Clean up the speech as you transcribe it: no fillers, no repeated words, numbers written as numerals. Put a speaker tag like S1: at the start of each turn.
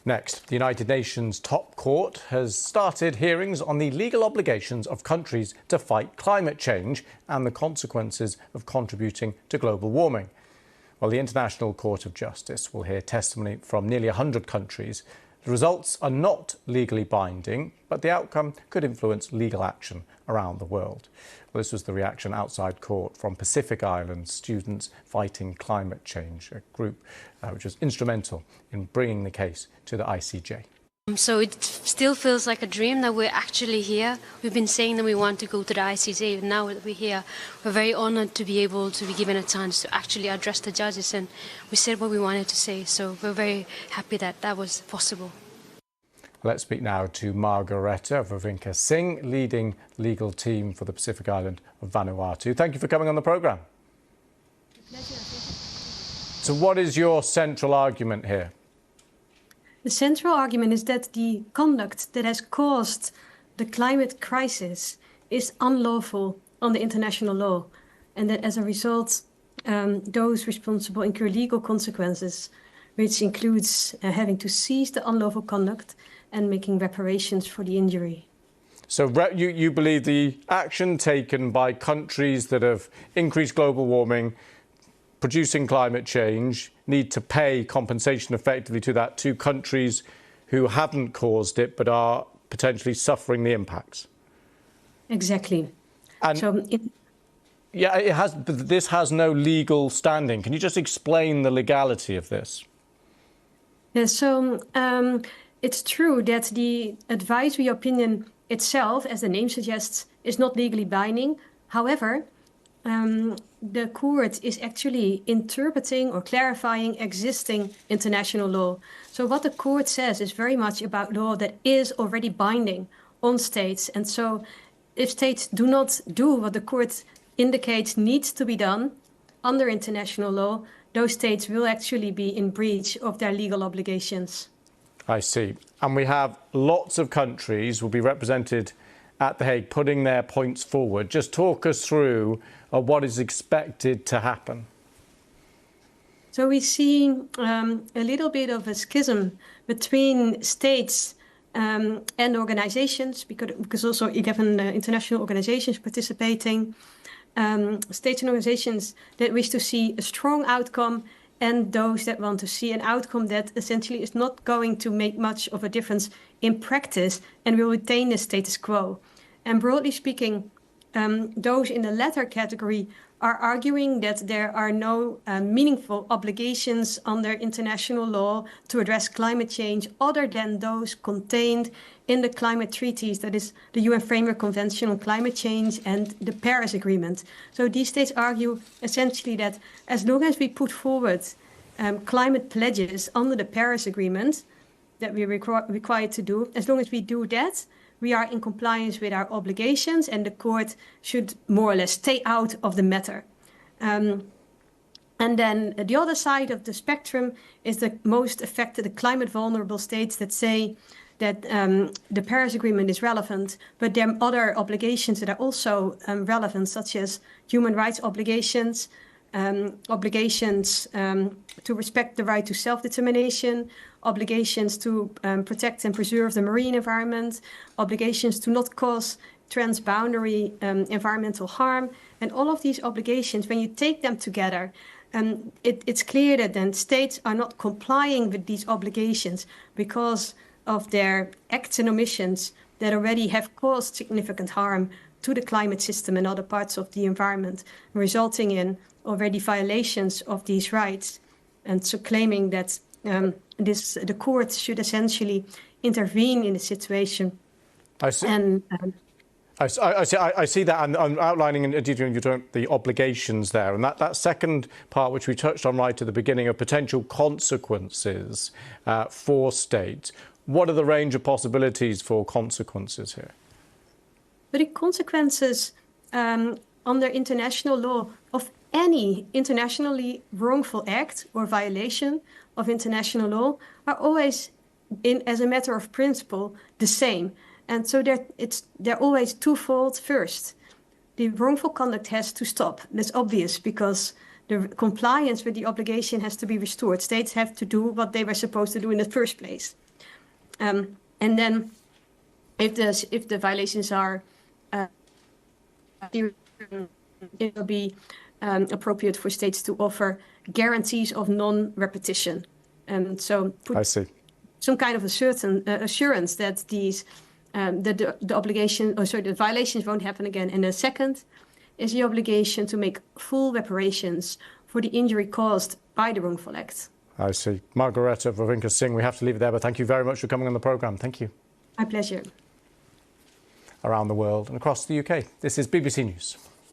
S1: Next, the United Nations top court has started hearings on the legal obligations of countries to fight climate change and the consequences of contributing to global warming. Well, the International Court of Justice will hear testimony from nearly 100 countries. The results are not legally binding, but the outcome could influence legal action around the world. Well, this was the reaction outside court from Pacific Islands students fighting climate change, a group which was instrumental in bringing the case to the ICJ.
S2: So it still feels like a dream that we're actually here. We've been saying that we want to go to the ICJ, and now that we're here, we're very honoured to be able to be given a chance to actually address the judges, and we said what we wanted to say, so we're very happy that that was possible.
S1: Let's speak now to Margareta Vavinka Singh, leading legal team for the Pacific Island of Vanuatu. Thank you for coming on the programme. So what is your central argument here?
S3: The central argument is that the conduct that has caused the climate crisis is unlawful under international law, and that as a result, those responsible incur legal consequences, which includes having to cease the unlawful conduct and making reparations for the injury.
S1: So you believe the action taken by countries that have increased global warming, producing climate change, need to pay compensation effectively to that to countries who haven't caused it but are potentially suffering the impacts?
S3: Exactly.
S1: And
S3: so
S1: but this has no legal standing. Can you just explain the legality of this?
S3: Yeah, so it's true that the advisory opinion itself, as the name suggests, is not legally binding. However, the court is actually interpreting or clarifying existing international law. So what the court says is very much about law that is already binding on states. And so if states do not do what the court indicates needs to be done under international law, those states will actually be in breach of their legal obligations.
S1: I see. And we have lots of countries will be represented at The Hague putting their points forward. Just talk us through what is expected to happen.
S3: So we see a little bit of a schism between states and organizations, because also 11 international organizations participating, states and organizations that wish to see a strong outcome and those that want to see an outcome that essentially is not going to make much of a difference in practice and will retain the status quo. And broadly speaking, those in the latter category are arguing that there are no meaningful obligations under international law to address climate change other than those contained in the climate treaties, that is the UN Framework Convention on Climate Change and the Paris Agreement. So these states argue essentially that as long as we put forward climate pledges under the Paris Agreement that we are required to do, as long as we do that, we are in compliance with our obligations, and the court should more or less stay out of the matter. And then the other side of the spectrum is the most affected, the climate vulnerable states that say that the Paris Agreement is relevant, but there are other obligations that are also relevant, such as human rights obligations, obligations to respect the right to self-determination, obligations to protect and preserve the marine environment, obligations to not cause transboundary environmental harm. And all of these obligations, when you take them together, it's clear that then states are not complying with these obligations because of their acts and omissions that already have caused significant harm to the climate system and other parts of the environment, resulting in already violations of these rights. And so claiming that the court should essentially intervene in the situation.
S1: I see. I see that, and I'm outlining in detail the obligations there, and that second part, which we touched on right at the beginning, of potential consequences for states. What are the range of possibilities for consequences here?
S3: But the consequences under international law of any internationally wrongful act or violation of international law are always, as a matter of principle, the same. And so they're always twofold. First, the wrongful conduct has to stop. That's obvious because the compliance with the obligation has to be restored. States have to do what they were supposed to do in the first place. And then if the violations are it will be appropriate for states to offer guarantees of non-repetition. So
S1: I see.
S3: Some kind of a certain assurance that the obligation, the violations won't happen again. And the second is the obligation to make full reparations for the injury caused by the wrongful act.
S1: I see. Margareta Wawrinka Singh, we have to leave it there, but thank you very much for coming on the programme. Thank you.
S3: My pleasure.
S1: Around the world and across the UK, this is BBC News.